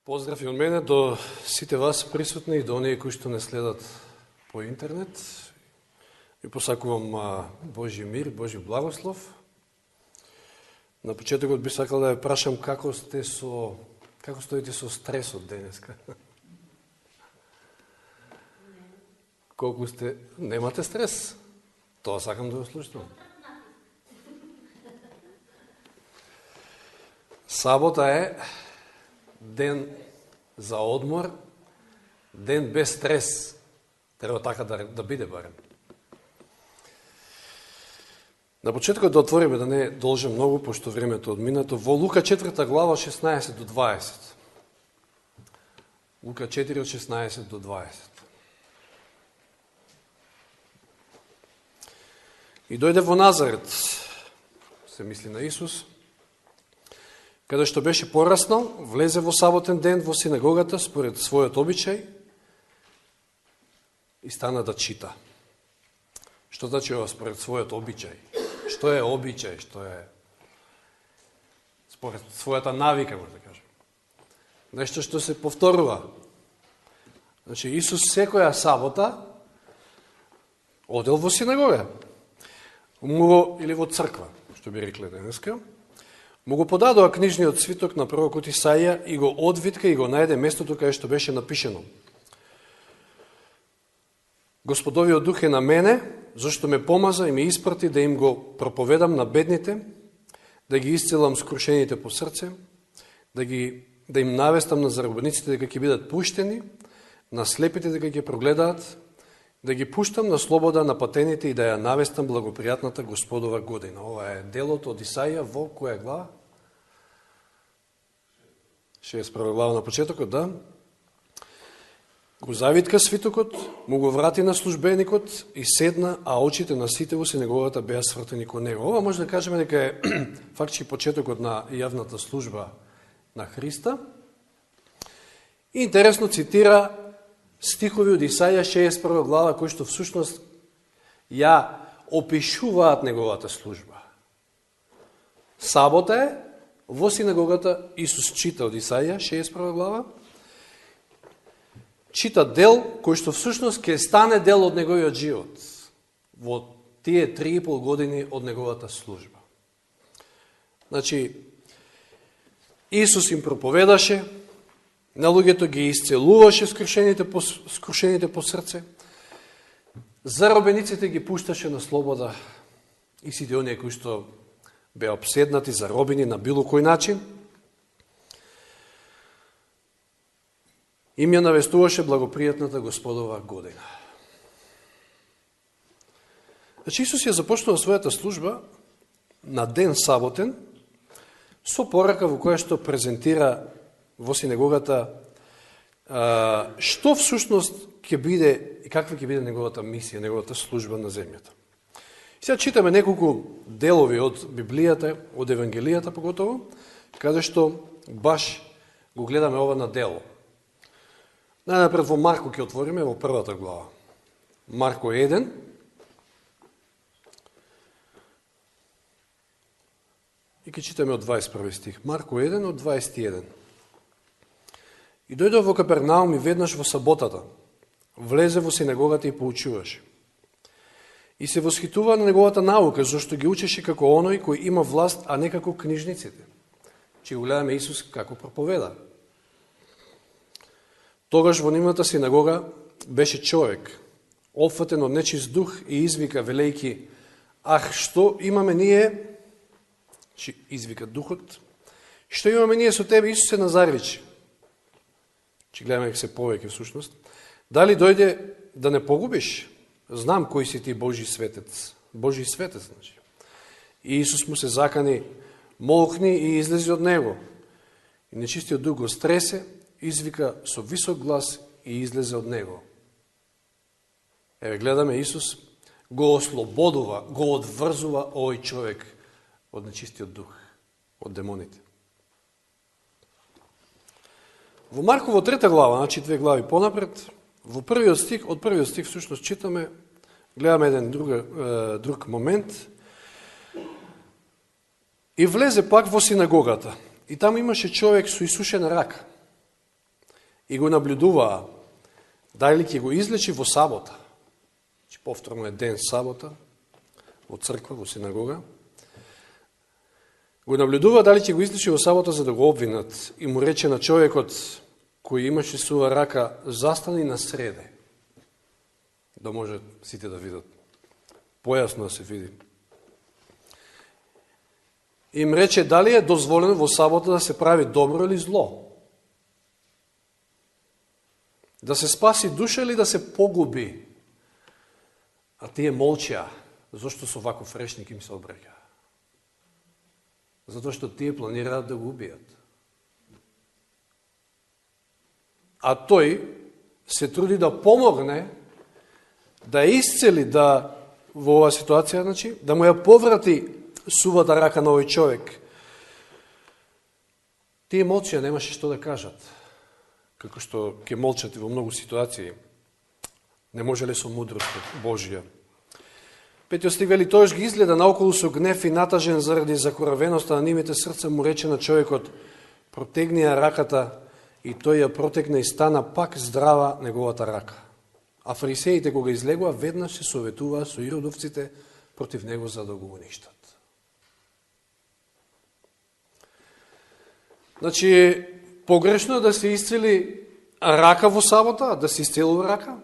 Поздрав и од мене до сите вас присутни и до оние кои што не следат по интернет. Ви посакувам Божи мир, Божи благослов. На почетокот би сакал да ја прашам како стоите со стресот денеска. Колку сте, немате стрес? Тоа сакам да го слушам. Сабота е ден за одмор, ден без стрес. Треба така да биде барем. На почетокот да отвориме, да не должи многу, пошто времето одминато, во Лука 4 глава 16 до 20. Лука 4 од 16 до 20. И дојде во Назарет, се мисли на Исус, каде што беше пораснал, влезе во саботен ден во синагогата според својот обичај и стана да чита. Што значи ова според својот обичај? Што е обичај? Што е според својата навика, може да кажем. Нешто што се повторува. Значи Исус секоја сабота одел во синагога. Или во црква, што би рекле денеска. Му го подадоа книжниот свиток на пророкот Исаија и го одвитка и го најде местото каде што беше напишено. Господовиот дух е на мене, зашто ме помаза и ме испрати да им го проповедам на бедните, да ги исцелам скрушените по срце, да им навестам на заробениците дека ќе бидат пуштени, на слепите дека ќе прогледаат, да ги пуштам на слобода на патените и да ја навестам благопријатната Господова година. Ова е делот од Исаија во која глава? 61 глава на почетокот, да. Го завитка свитокот, му го врати на службеникот и седна, а очите на сите во синагогата беа свртени кон него. Ова може да кажеме дека е фактички почетокот на јавната служба на Христа. И интересно цитира стихови од Исаија 61 глава, кои што всушност ја опишуваат неговата служба. Сабота е, во синагогата Исус чита од Исаија 61 глава, чита дел кој што всушност ќе стане дел од неговиот живот во тие 3,5 години од неговата служба. Значи, Исус им проповедаше, на луѓето ги исцелуваше скрушените по срце, заробениците ги пушташе на слобода и сите оние кои што беа обседнати, заробени на било кој начин, им ја навестуваше благопријатната Господова година. Значи Исус ја започнува својата служба на ден саботен со порака во која што презентира во синагогата што всушност ќе биде и каква ќе биде неговата мисија, неговата служба на земјата. И сега читаме неколку делови од Библијата, од Евангелијата поготово, каде што баш го гледаме ова на дело. Најнапред во Марко ќе отвориме во првата глава. Марко 1. И ќе читаме од 21 стих. Марко 1 од 21. И дојде во Капернаум и веднаш во саботата влезе во синагогата и поучуваше. И се восхитува на неговата наука, зашто ги учеше како оној кој има власт, а не како книжниците. Че го гледаме Исус како проповеда. Тогаш во нивната синагога беше човек, опфатен од нечист дух и извика, велејки, ах, што имаме ние, че извика духот, што имаме ние со тебе, Исусе Назаревич? Че гледаме се повеќе всушност. Дали дојде да не погубиш? Знам кој си ти Божи светец. Божи светец, значи. И Исус му се закани, молкни и излези од него. И нечистиот дух го стресе, извика со висок глас и излезе од него. Еве гледаме Исус го ослободува, го одврзува овој човек од нечистиот дух, од демоните. Во Марково 3 глава, значи 2 глави понапред, во првиот стих, од првиот стих всушност читаме, гледаме еден друг момент. И влезе пак во синагогата. И таму имаше човек со исушена рака. и го наблюдуваа дали ќе го излечи во сабота. Повторно е ден сабота, во црква, во синагога. Го наблюдува дали ќе го излечи во сабота за да го обвинат и му рече на човекот кој имаше сува рака, застани на среде, да може сите да видат. Појасно да се види. Им рече дали е дозволено во сабота да се прави добро или зло. Да се спаси душа или да се погуби. А тие молчеа, зашто со ваков речник им се обраќа. Затоа што тие планираат да го убијат. А тој се труди да помогне, да исцели, да во оваа ситуација, значи, да му ја поврати сувата рака на овој човек. Тие молчеа немаше што да кажат, како што ќе молчат и во многу ситуации. Не можеле со мудрост Божија. Петиот стих вели, тоаш ги изгледа наоколу со гнев и натажен заради закоравеноста на нивните срца, му рече на човекот, протегни ја раката, и тој ја протегна и стана пак здрава неговата рака. А фарисеите кога излегува, веднаш се советуваа со иродовците против него за да го уништат. Значи, погрешно е да се исцели рака во сабота, да се исцелува рака,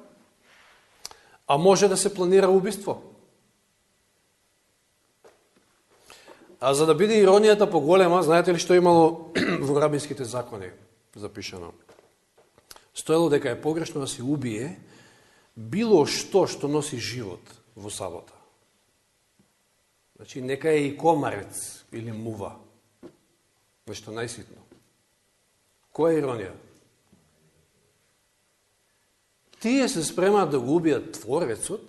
а може да се планира убиство. А за да биде иронијата поголема, знаете ли што имало во рабинските закони запишано? Стоело дека е погрешно да се убие било што носи живот во сабота. Значи, нека е и комарец или мува. Нешто најситно. Која е иронија? Тие се спремаат да го убијат Творецот,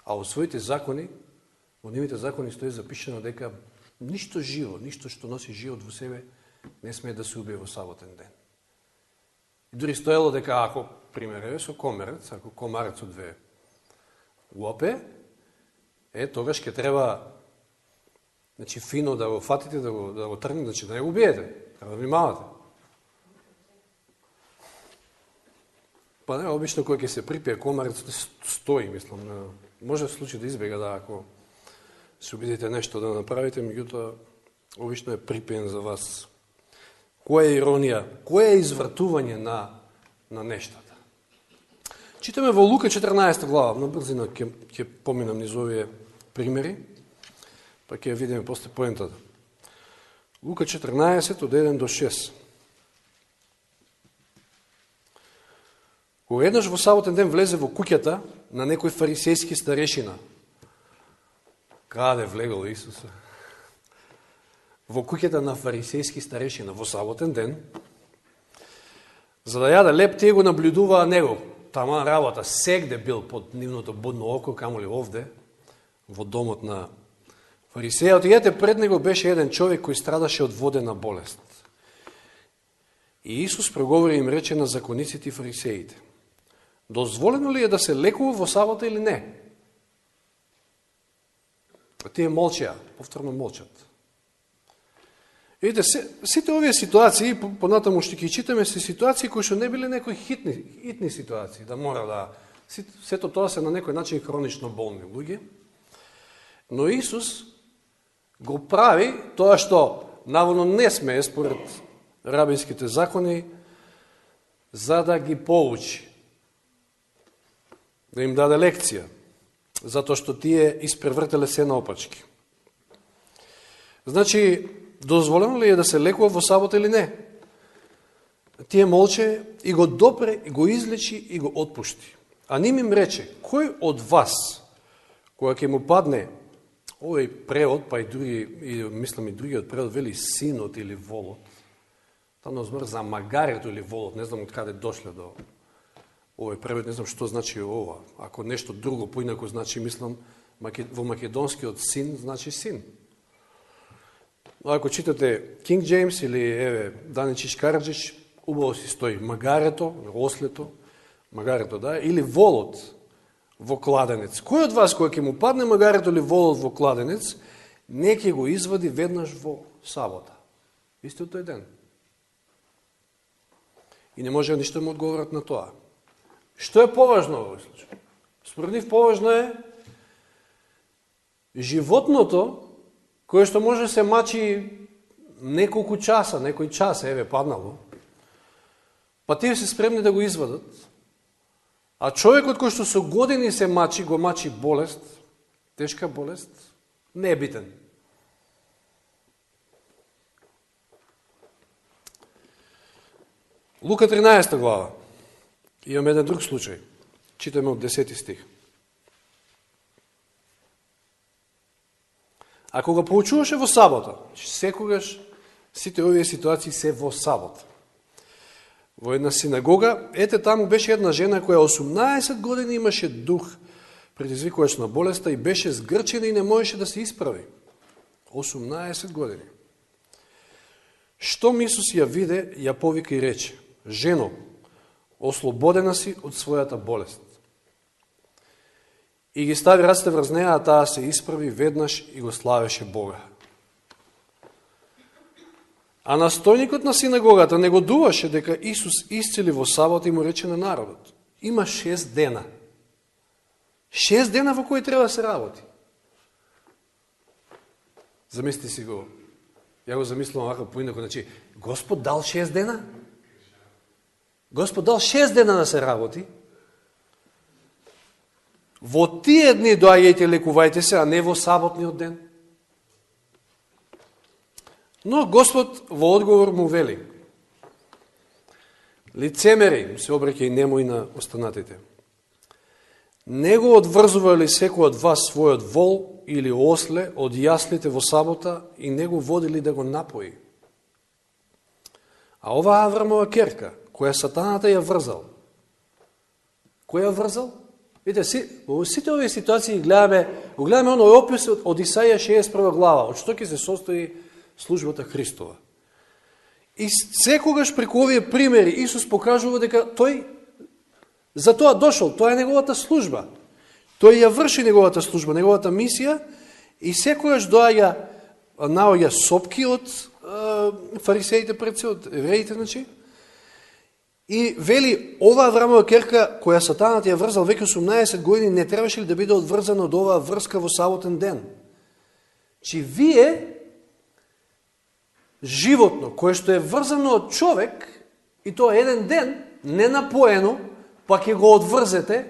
а во своите закони, во нивните закони стои запишено дека ништо живо, ништо што носи живот во себе, не смее да се убие во саботен ден. И дури стоело дека ако, пример, со комарец, ако комарецот ве лопе, тогаш ќе треба, значи, фино да го фатите, да го тргнете, значи да не го убиете, треба да внимавате. Па не, обично кој ќе се припие комарецот стои, мислам, може в случај да избега, да, ако се обидите нешто да направите, меѓутоа, обично е припиен за вас. Која е иронија? Која е извртување на нештата? Читаме во Лука 14 глава, на брзина ќе поминам низ овие примери, па ќе ја видиме после поентата. Лука 14 од 1 до 6. Кога еднаш во саботен ден влезе во куќата на некој фарисејски старешина. Каде влегол Исус? Во куќата на фарисејски старешина во саботен ден, за да јаде леп, тие го наблюдуваа него. Тама работа сегде бил под нивното будно око, камоли овде, во домот на фарисејот. И ете пред него беше еден човек кој страдаше од водена болест. И Исус проговори им рече на закониците и фарисеите: дозволено ли е да се лекува во сабота или не? Тие молчеа, повторно молчат. Видите, сите овие ситуации, понатаму што ќе читаме, се ситуации кои што не биле некои хитни ситуации, да мора да... Сето тоа се на некој начин хронично болни луѓе. Но Исус го прави тоа што наводно не смее според рабинските закони, за да ги поучи, да им даде лекција, затоа што тие испревртеле се наопачки. Значи, дозволено ли е да се лекува во сабота или не? Тие молче и го допре, и го излечи, и го отпушти. А ним им рече: кој од вас, која ќе му падне, овој превод, па и други, мислам и другиот превод, вели синот или волот, таму збор за магарето или волот, не знам од каде дошле до овој превод, не знам што значи ова. Ако нешто друго поинако значи, мислам, во македонскиот син значи син. Но ако читате King James или еве Даничич Караджич, убаво си стои магарето, ослето, магарето, да, или волот во кладенец. Кој од вас кој ќе му падне магарето или волот во кладенец, не ќе го извади веднаш во сабота, истиот тој ден. И не може ништо да му одговорат на тоа. Што е поважно во овој случај? Според нив поважно е животното, кое што може се мачи неколку часа, некој час, еве, паднало, па тие се спремни да го извадат, а човекот кој што со години се мачи, го мачи болест, тешка болест, не е битен. Лука 13 глава. Имаме еден друг случај. Читаме од 10 стих. А кога поучуваше во сабота, секогаш сите овие ситуации се во сабота. Во една синагога, ете таму беше една жена која 18 години имаше дух предизвикувач на болеста и беше згрчена и не можеше да се исправи. 18 години. Штом Исус ја виде, ја повика и рече: жено, ослободена си од својата болест. И ги стави рацете врз неа, а таа се исправи веднаш и го славеше Бога. А настојникот на синагогата негодуваше дека Исус исцели во сабота и му рече на народот: има 6 дена. 6 дена во кои треба да се работи. Замисли си го. Ја го замислувам вака поинако, значи, Господ дал 6 дена? Господ дал 6 дена да се работи. Во тие дни доаѓајте, лекувајте се, а не во саботниот ден. Но Господ во одговор му вели: лицемери, се обраќа и нему и на останатите, не го одврзува ли секој од вас својот вол или осле од јаслите во сабота и не го водили да го напои? А ова Аврамова керка, која сатаната ја врзал, која ја врзал? Видите, во сите овие ситуации го гледаме оној опис од Исаија 61 глава, од што ќе се состои службата Христова. И секогаш преку овие примери Исус покажува дека тој за тоа дошол, тоа е неговата служба. Тој ја врши неговата служба, неговата мисија и секогаш наоѓа сопки од фарисеите пред се, од евреите, значи. И вели, ова Аврамова керка, која сатанат ја врзал веќе 18 години, не требаше ли да биде одврзана од оваа врска во саботен ден? Чи вие, животно, кое што е врзано од човек, и тоа еден ден, не напоено, па ќе го одврзете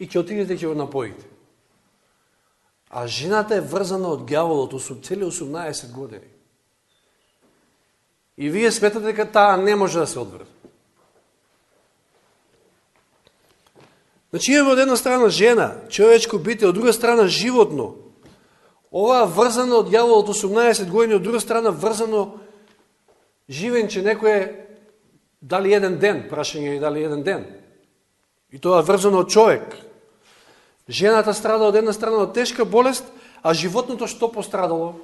и ќе отидете и ќе го напоите. А жената е врзана од ѓаволот цели 18 години. И вие сметате дека таа не може да се одврзе. Значи имаме од една страна жена, човечко бите, од друга страна животно. Ова врзано од ѓаволот 18 години, од друга страна врзано живенче некој дали еден ден, прашање и дали еден ден. И тоа врзано од човек. Жената страда од една страна од тешка болест, а животното што пострадало?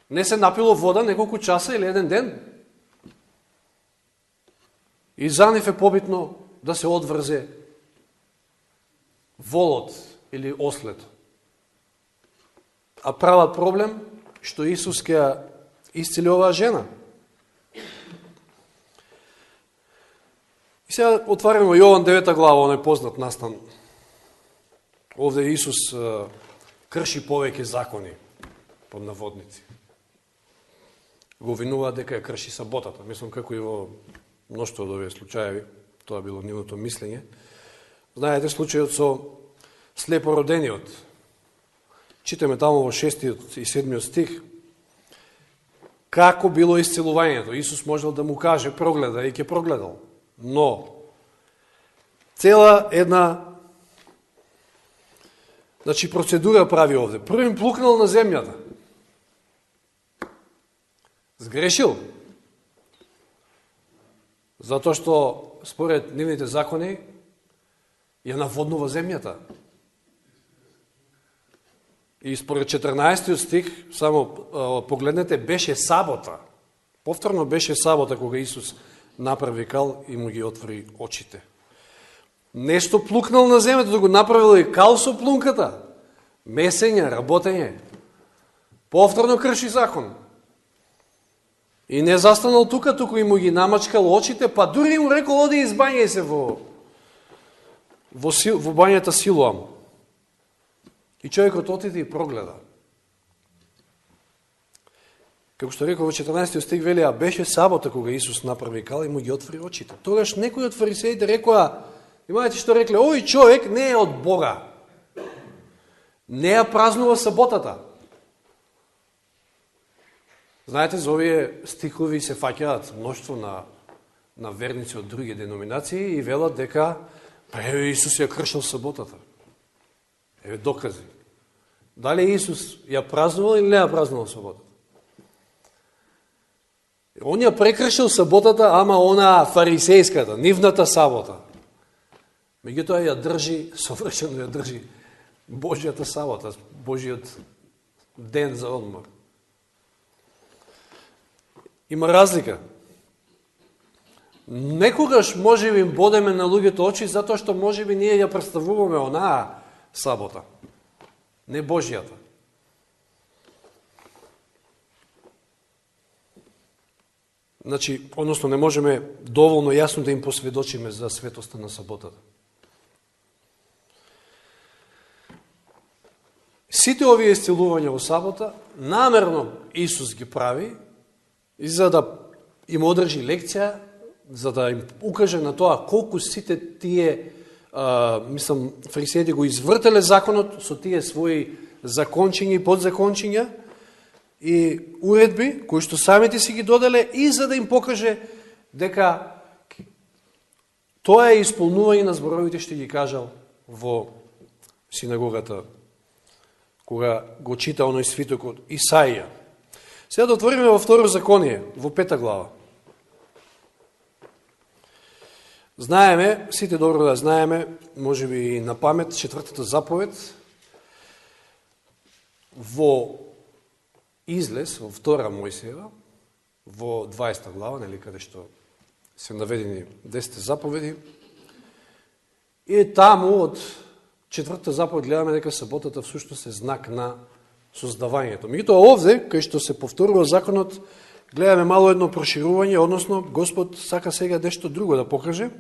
Не се напило вода неколку часа или еден ден. И за нив е побитно да се одврзе волот или ослето. А прават проблем што Исус ќе исцели оваа жена. И сега отваряме во Јован 9 глава, оној познат настан. Овде Исус крши повеќе закони, под наводници. Го винува дека ја крши саботата. Мислам како и во мноштво од овие случаеви, тоа било нивното мислење. Знаете случајот со слепородениот. Читаме таму во 6 и 7 стих. Како било исцелувањето? Исус можел да му каже прогледа и ќе прогледал. Но цела една процедура прави овде. Првим плукнал на земјата. Сгрешил. Затоа што според нивните закони ја наводнува земјата. И според 14 стих, само погледнете, беше сабота. Повторно беше сабота кога Исус направи кал и му ги отвори очите. Нешто плукнал на земјата, да го направил и кал со плунката. Месење, работење. Повторно крши закон. И не застанал тука, туку и му ги намачкал очите, па дури му рекол, оди избањај се во бањата Силоам. И човекот отиде и прогледа. Како што рекол во 14 стих вели, а беше сабота кога Исус направи кал и му ги отвори очите. Тогаш некои од фарисеите рекоа, имајте што рекле, овој човек не е од Бога. Не ја празнува саботата. Знаете, за овие стихови се фаќаат мноштво на верници од други деноминации и велат дека Исус ја кршил саботата. Еве докази. Дали Исус ја празнувал или не ја празнувал саботата? Он ја прекршил саботата, ама она фарисејската, нивната сабота. Меѓутоа ја држи, совршено ја држи Божјата сабота, Божјиот ден за одмор. Има разлика. Некогаш можеби им бодеме на луѓето очи, затоа што можеби ние ја представуваме онаа сабота, не Божјата. Значи, односно не можеме доволно јасно да им посведочиме за светоста на саботата. Сите овие исцелувања во сабота, намерно Исус ги прави, и за да им одржи лекција, за да им укаже на тоа колку сите тие, фарисеите го извртеле законот со тие своји закончиња и подзакончиња и уредби, кои што самите си ги доделе, и за да им покаже дека тоа е исполнување на зборовите што ги кажал во синагогата, кога го чита оној свиток од Исаија. Сега да отвориме во Второ Законие, во 5 глава. Знаеме, сите добро да знаеме, може би и на памет, 4-та заповед, во Излез, во 2 Мојсеева, во 20 глава, нели, каде што се наведени 10 заповеди, и таму од 4-та заповед гледаме дека саботата всушност е знак на создавањето. Меѓутоа овде, кај што се повторува законот, гледаме мало едно проширување, односно Господ сака сега нешто друго да покаже.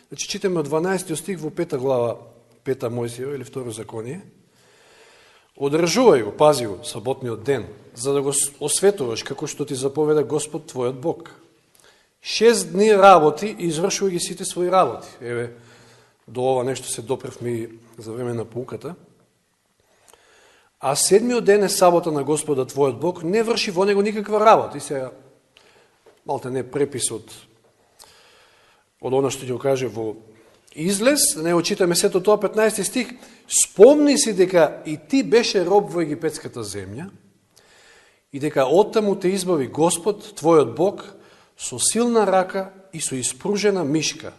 Значи читаме од 12 стих во 5 глава, 5 Мојсеева или Второ Законие. Одржувај го, пази го, саботниот ден, за да го осветуваш како што ти заповеда Господ твојот Бог. 6 дни работи и извршувај ги сите своји работи. Еве, до ова нешто се допревме за време на поуката. А 7-миот ден е сабота на Господа твојот Бог, не врши во него никаква работа. И сега, малте не препис од она што ќе каже во Излез, не очитаме сето тоа 15 стих, спомни си дека и ти беше роб во египетската земја и дека оттаму те избави Господ, твојот Бог, со силна рака и со испружена мишка.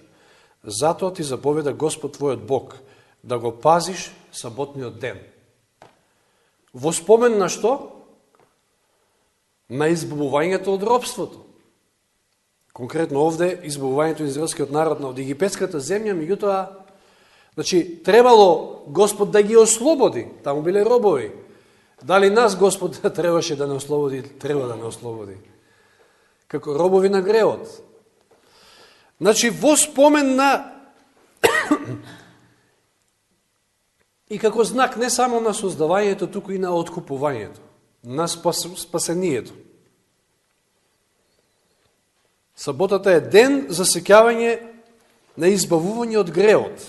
Затоа ти заповеда Господ твојот Бог да го пазиш саботниот ден. Во спомен на што? На избавувањето од робството. Конкретно овде, избавувањето на израелскиот народ од египетската земја, меѓутоа, значи, требало Господ да ги ослободи, таму биле робови. Дали нас Господ требаше да не ослободи, треба да не ослободи? Како робови на гревот. Значи, во спомен на и како знак не само на создавањето, туку и на откупувањето, на спасението. Саботата е ден за сеќавање на избавување од гревот.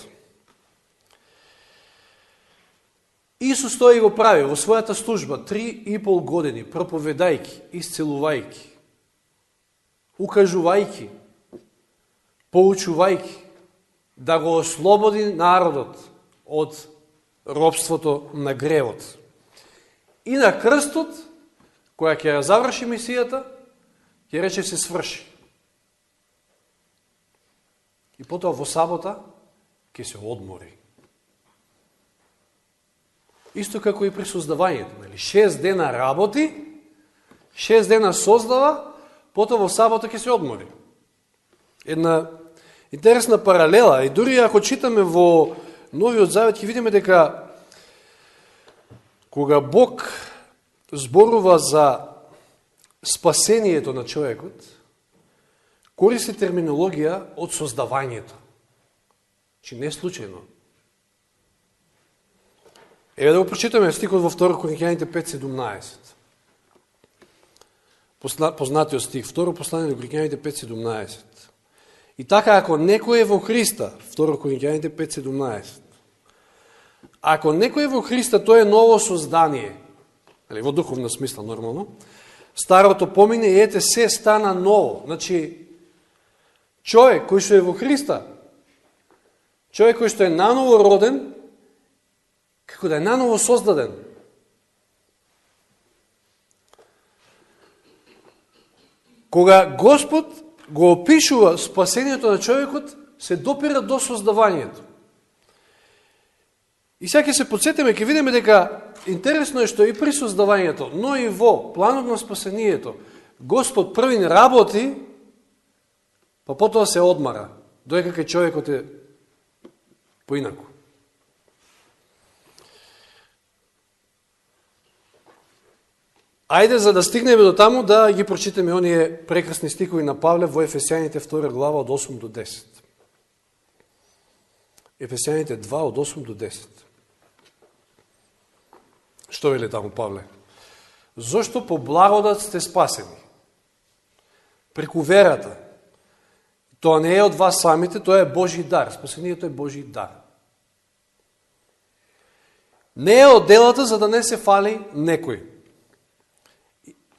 Исус тоа и го прави во својата служба 3,5 години, проповедајки, исцелувајки, укажувајки, поучувајки, да го ослободи народот од робството на гревот. И на крстот, која ќе ја заврши мисијата, ќе рече се сврши. И потоа во сабота ќе се одмори. Исто како и при создавањето. 6 дена работи, 6 дена создава, потоа во сабота ќе се одмори. Една интересна паралела. И дури ако читаме во Новиот Завет, ќе видиме дека кога Бог зборува за спасението на човекот користи терминологија од создавањето. Чи не случајно. Еве да го прочитаме стихот во 2 Коринќаните 5:17. Познатиот стих, второ послание до Коринќаните 5:17. И така, ако некој е во Христа, 2 Коринќаните 5:17, ако некој е во Христа, тој е ново создание, во духовна смисла нормално, старото помине и ете се стана ново. Значи, човек кој што е во Христа, човек кој што е наново роден, како да е наново создаден. Кога Господ го опишува спасението на човекот, се допира до создавањето. И сега ќе се подсетиме, ќе видиме дека интересно е што и при создавањето, но и во планот на спасението, Господ први не работи, па потоа се одмара, доека кај човекот е поинаку. Ајде, за да стигнеме до таму, да ги прочитаме оние прекрасни стихови на Павле во Ефесијаните 2 глава од 8 до 10. Ефесијаните 2 од 8 до 10. Што вели таму Павле? Зошто по благодат сте спасени? Преку верата. Тоа не е од вас самите, тоа е Божи дар. Спасението е Божи дар. Не е од делата, за да не се фали некој.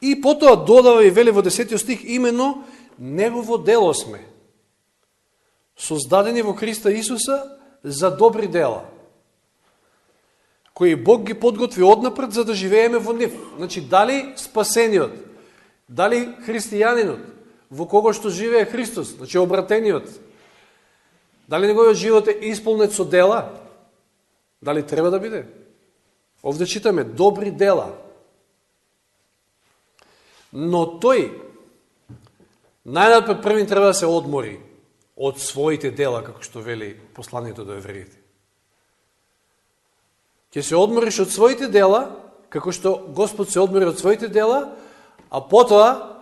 И потоа додава и вели во 10 стих, именно негово дело сме, создадени во Христа Исуса за добри дела, кои Бог ги подготви однапред за да живееме во нив. Значи, дали спасениот, дали христијанинот, во кого што живее Христос, значи обратениот, дали неговиот живот е исполнет со дела? Дали треба да биде? Овде читаме добри дела. Но тој најнапред првин треба да се одмори од своите дела, како што вели посланието до евреите. Ќе се одмориш од своите дела, како што Господ се одмори од своите дела, а потоа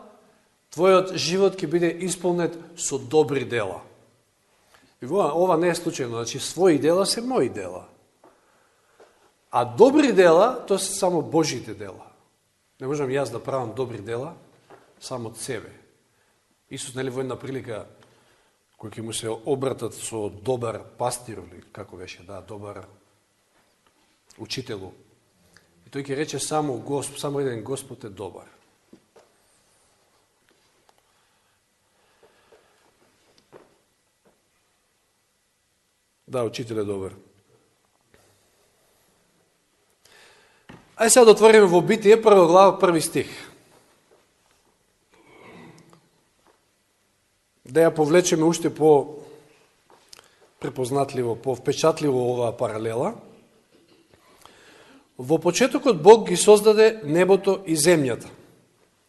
твојот живот ќе биде исполнет со добри дела. И ова не е случајно, значи своји дела се мои дела. А добри дела, тоа се само Божите дела. Не можам јас да правам добри дела само од себе. Исус, нели, во една прилика, кој ќе му се обратат со добар пастир, или како беше, да, добар учителу. И тој ќе рече само еден Господ е добар. Да, учител е добар. Ајде сега да отвориме во Битие, 1 глава, 1 стих. Да ја повлечеме уште по препознатливо, по впечатливо оваа паралела. Во почетокот Бог ги создаде небото и земјата.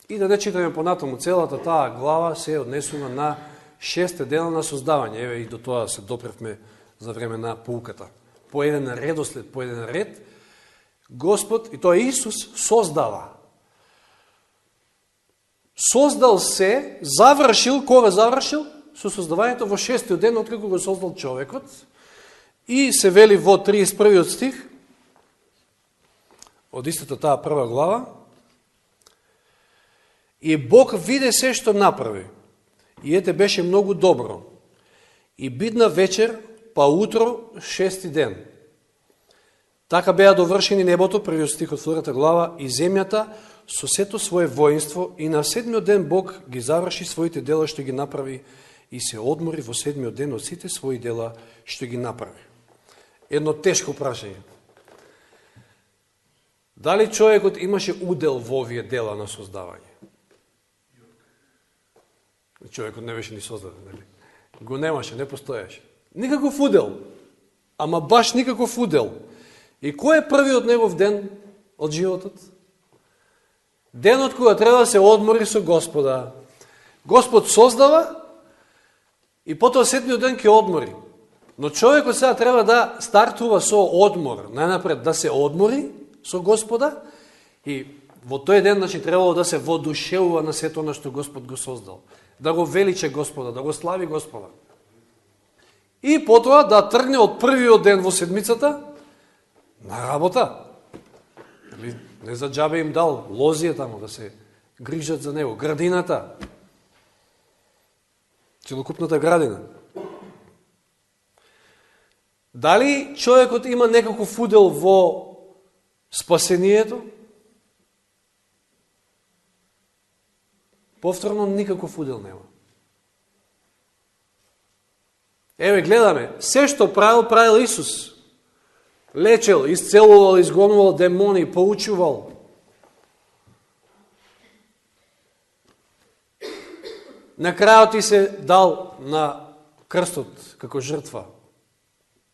И да не читаме понатаму, целата таа глава се однесува на 6 дена на создавање. Еве и до тоа се допревме за време на поуката. По еден редослед, по еден ред, Господ, и тоа Исус, создава. Создал се, завршил, кога завршил? Со создавањето во 6 ден, откако го создал човекот. И се вели во 31 стих, од истата таа 1 глава, и Бог виде се што направи. И ете беше многу добро. И бидна вечер, па утро, 6 ден. Така беа довршени небото, првиот стих од 2 глава, и земјата со сето свое воинство, и на 7 ден Бог ги заврши своите дела што ги направи и се одмори во 7 ден од сите своји дела што ги направи. Едно тешко прашање. Дали човекот имаше удел во овие дела на создавање? Човекот не беше ни создаден, нели? Го немаше, не постоеше. Никаков удел, ама баш никаков удел. И кој е првиот негов ден од животот? Денот кога треба да се одмори со Господа. Господ создава и потоа 7 ден ќе одмори. Но човекот сега треба да стартува со одмор. Најнапред да се одмори со Господа и во тој ден, значи, требало да се воодушевува на сето на што Господ го создал. Да го величе Господа, да го слави Господа. И потоа да тргне од првиот ден во седмицата на работа. Не за џабе им дал лозија таму, да се грижат за него. Градината. Целокупната градина. Дали човекот има некаков удел во спасението? Повторно, никаков удел нема. Еве, гледаме, се што правил Исус. Лечел, исцелувал, изгонувал демони, поучувал. На крајот и се дал на крстот како жртва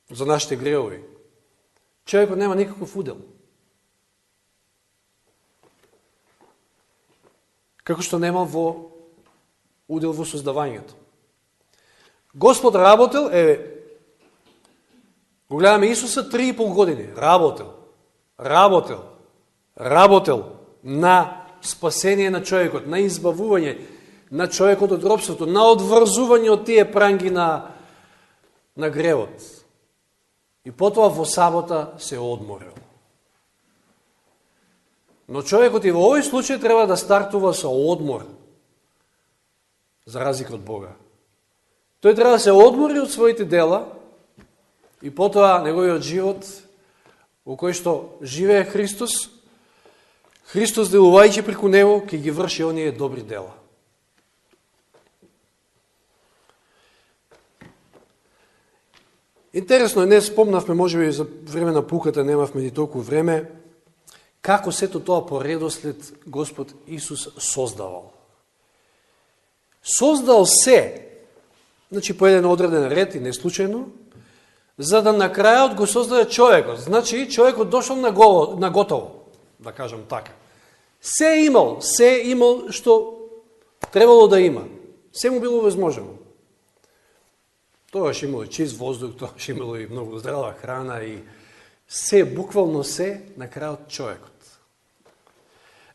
за нашите гревови. Човекот нема никаков удел. Како што нема удел во создавањето. Господ работел, го гледаме Исуса 3,5 години. Работел на спасение на човекот, на избавување на човекот од робството, на одврзување од тие пранги на гревот. И потоа во сабота се одморил. Но човекот и во овој случај треба да стартува со одмор, за разлика од Бога. Тој треба да се одмори од своите дела и потоа неговиот живот, во кој што живее Христос, делувајќи преку него, ќе ги врши оние добри дела. Интересно е, не спомнавме, можеби за време на пуката немавме ни толку време, како сето тоа по редослед Господ Исус создавал. Создал се, значи по еден одреден ред и не случајно, за да на крајот го создаде човекот. Значи човекот дошол на готово, да кажам така. Се имал што требало да има. Се му било возможено. Тогаш имало и чист воздух, тогаш имало и многу здрава храна и се, буквално се, на крајот човекот.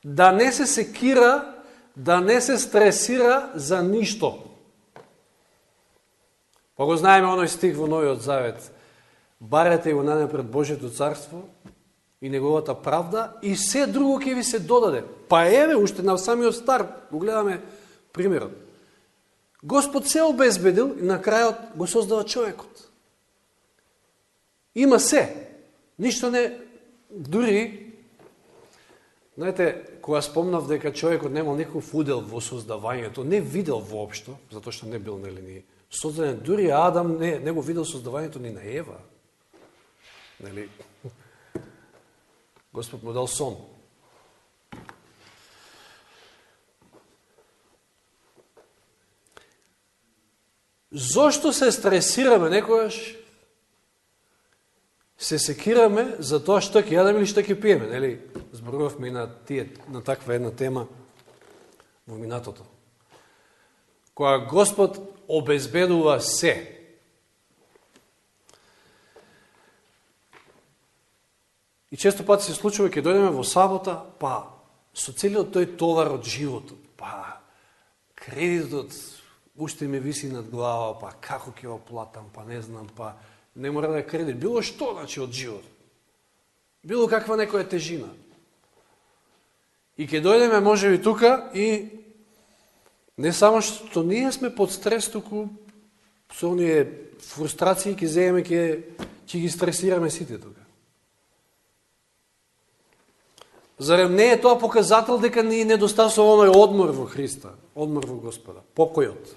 Да не се секира, да не се стресира за ништо. Па го знаеме оној стих во Новиот Завет. Барете го најнапред Божјето царство и неговата правда и се друго ќе ви се додаде. Па еве, уште на самиот старт, го гледаме примерот. Господ се обезбедил и на крајот го создава човекот. Има се. Ништо не... Дури, знаете, кога спомнав дека човекот немал никаков удел во создавањето, не видел воопшто, затоа што не бил ни создаден, дури Адам не го видел создавањето ни на Ева. Нели? Господ му дал сон. Зошто се стресираме некојаш? Се секираме за тоа што ќе јадеме или што ќе пиеме, нели? Зборувавме и на таква една тема во минатото. Кога Господ обезбедува се. И често пати се случува, ќе дојдеме во сабота, па со целиот тој товар од животот, па кредитот уште ми виси над глава, па како ќе го платам, па не знам, па не мора да е кредит. Било што, значи, од живот. Било каква некоја тежина. И ќе дојдеме, може би, тука и не само што ние сме под стрес, туку со оние фрустрации ќе земеме, ќе ги стресираме сите тука. Зарем не е тоа показател дека ни недостасува оној одмор во Христа, одмор во Господа, покојот.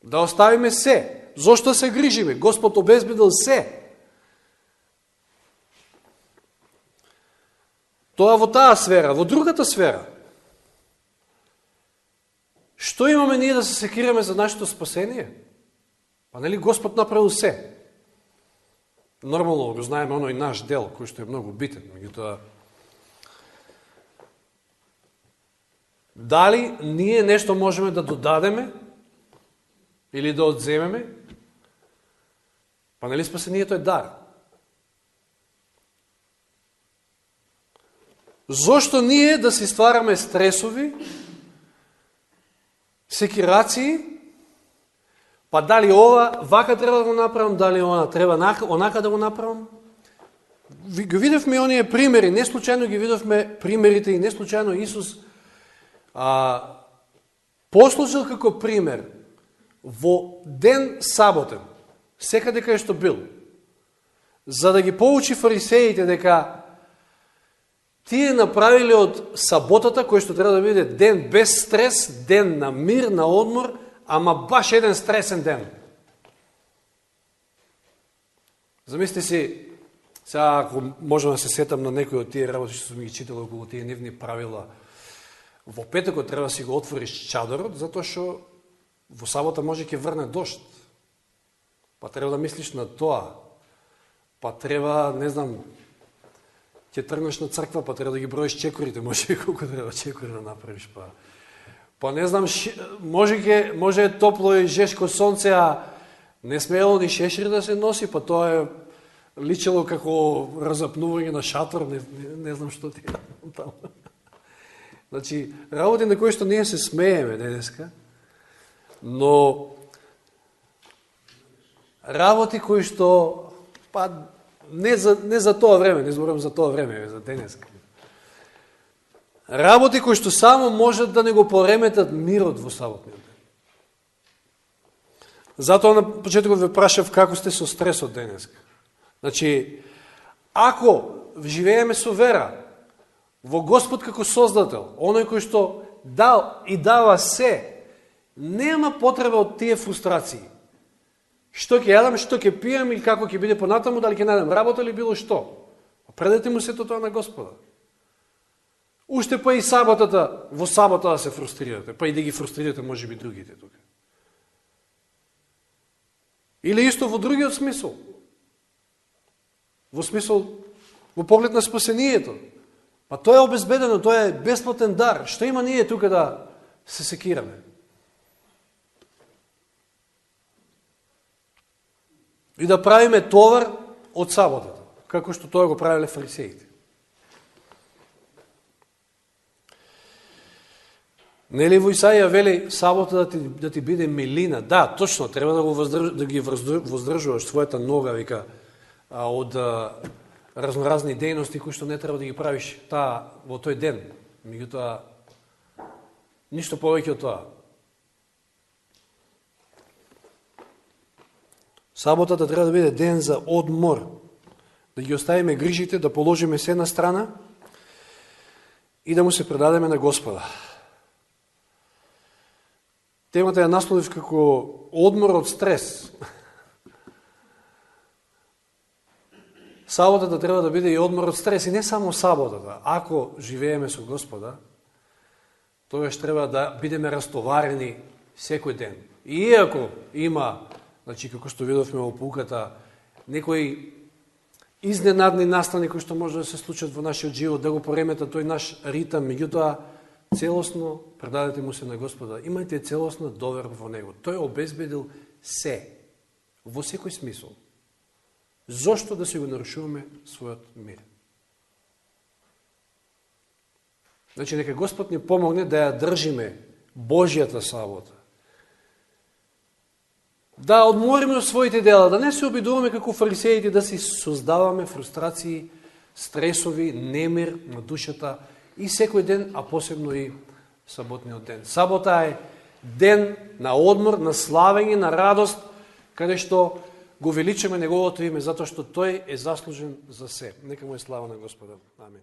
Да оставиме се. Зошто се грижиме? Господ обезбедил се. Тоа во таа сфера, во другата сфера. Што имаме ние да се секираме за нашето спасение? Па нели Господ направил се? Нормално го знаеме оној наш дел, кој што е многу битен. Меѓутоа, дали ние нешто можеме да додадеме или да одземеме? Па нели спасението е дар? Зошто ние да си ствараме стресови, секирации, па дали ова вака треба да го направам, дали она треба онака да го направам? Ги видовме оние примери, не случайно ги видовме примерите и не случайно Исус послужил како пример во ден саботен, секаде кај што бил, за да ги поучи фарисеите дека тие направиле од саботата, кој што треба да биде ден без стрес, ден на мир, на одмор, ама баш еден стресен ден. Замислите си, сега ако можам да се сетам на некои од тие работи што сум ги читал околу тие нивни правила, во петокот треба да си го отвориш чадорот, затоа што во сабота може ќе врне дожд. Па треба да мислиш на тоа. Па треба, не знам, ќе тргнеш на црква, па треба да ги броиш чекорите, може и колку треба чекори да направиш, па не знам, може е топло и жешко сонце, а не смеело ни шешир да се носи, па тоа е личело како разапнување на шатор, не знам што ти е таму. Значи, работи на кои што ние се смееме денеска, но работи кои што, па не за тоа време, не зборам за тоа време, за денеска. Работи кои што само можат да не го пореметат мирот во саботниот ден. Затоа на почетокот ве прашав како сте со стресот денеска. Значи, ако живееме со вера во Господ како Создател, оној кој што дал и дава се, нема потреба од тие фрустрации. Што ќе јадам, што ќе пијам или како ќе биде понатаму, дали ќе најдам работа или било што. Предете му сето тоа на Господа. Уште па и саботата, во сабота да се фрустрирате, па и да ги фрустрирате може би другите тука. Или исто во другиот смисол. Во смисол, во поглед на спасението. Па тоа е обезбедено, тоа е бесплатен дар. Што има ние тука да се секираме? И да правиме товар од саботата, како што тоа го правиле фарисеите. Нели во Исаија вели сабота да ти биде милина? Да, точно, треба да ги воздржуваш својата нога, вика, од разноразни дејности кои што не треба да ги правиш во тој ден. Меѓутоа, ништо повеќе од тоа. Саботата треба да биде ден за одмор, да ги оставиме грижите, да положиме се на страна и да му се предадеме на Господа. Темата ја насловив како одмор од стрес. Саботата треба да биде и одмор од стрес, и не само саботата. Ако живееме со Господа, тогаш треба да бидеме растоварени секој ден. И иако има, значи, како што видовме во пуката, некои изненадни настани кои што може да се случат во нашиот живот, да го поремета тој наш ритам, меѓутоа целосно предадете му се на Господа. Имајте целосна доверба во Него. Тој обезбедил се, во секој смисол. Зошто да си го нарушуваме својот мир? Значи, нека Господ ни помогне да ја држиме Божјата сабота. Да одмориме своите дела, да не се обидуваме како фарисеите, да си создаваме фрустрации, стресови, немир на душата и секој ден, а посебно и саботниот ден. Сабота е ден на одмор, на славење, на радост, каде што го величаме Неговото име, затоа што Тој е заслужен за се. Нека му е слава на Господа. Амин.